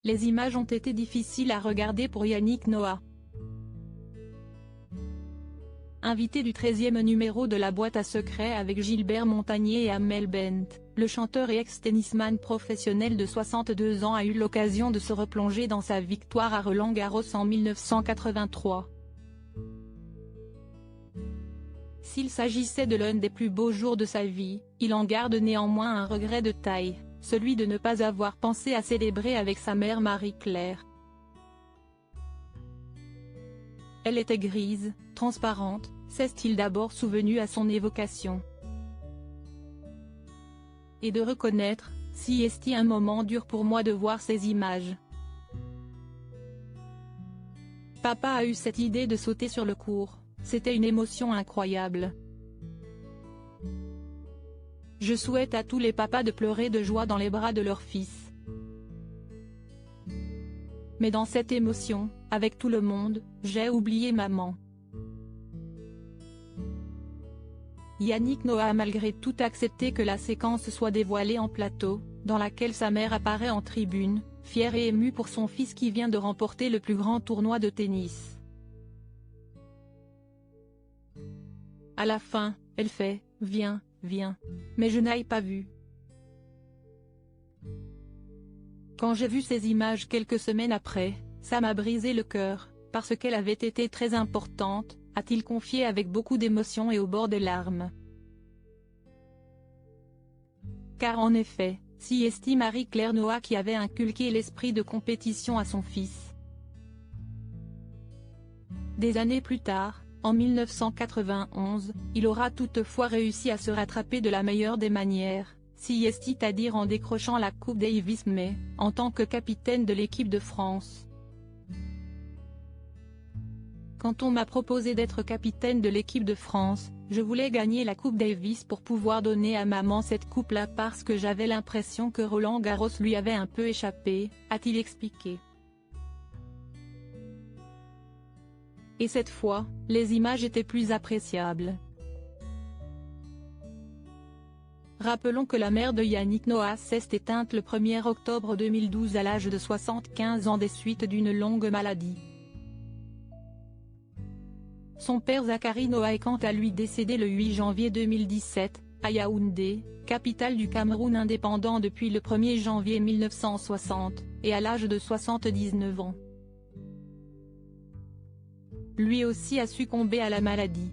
Les images ont été difficiles à regarder pour Yannick Noah. Invité du 13e numéro de la boîte à secrets avec Gilbert Montagné et Amel Bent, le chanteur et ex-tennisman professionnel de 62 ans a eu l'occasion de se replonger dans sa victoire à Roland-Garros en 1983. S'il s'agissait de l'un des plus beaux jours de sa vie, il en garde néanmoins un regret de taille, celui de ne pas avoir pensé à célébrer avec sa mère Marie-Claire. Elle était grise, transparente, s'est-il d'abord souvenu à son évocation. Et de reconnaître, si est-il un moment dur pour moi de voir ces images. Papa a eu cette idée de sauter sur le court, c'était une émotion incroyable. Je souhaite à tous les papas de pleurer de joie dans les bras de leur fils. Mais dans cette émotion, avec tout le monde, j'ai oublié maman. Yannick Noah a malgré tout accepté que la séquence soit dévoilée en plateau, dans laquelle sa mère apparaît en tribune, fière et émue pour son fils qui vient de remporter le plus grand tournoi de tennis. À la fin, elle fait « Viens, viens ». Mais je n'ai pas vu. Quand j'ai vu ces images quelques semaines après, ça m'a brisé le cœur, parce qu'elle avait été très importante, a-t-il confié avec beaucoup d'émotion et au bord des larmes. Car en effet, si est Marie-Claire Noah qui avait inculqué l'esprit de compétition à son fils. Des années plus tard, en 1991, il aura toutefois réussi à se rattraper de la meilleure des manières, c'est-à-dire en décrochant la Coupe Davis mais, en tant que capitaine de l'équipe de France. Quand on m'a proposé d'être capitaine de l'équipe de France, je voulais gagner la Coupe Davis pour pouvoir donner à maman cette coupe-là parce que j'avais l'impression que Roland-Garros lui avait un peu échappé, a-t-il expliqué. Et cette fois, les images étaient plus appréciables. Rappelons que la mère de Yannick Noah s'est éteinte le 1er octobre 2012 à l'âge de 75 ans des suites d'une longue maladie. Son père Zachary Noah est quant à lui décédé le 8 janvier 2017, à Yaoundé, capitale du Cameroun indépendant depuis le 1er janvier 1960, et à l'âge de 79 ans. Lui aussi a succombé à la maladie.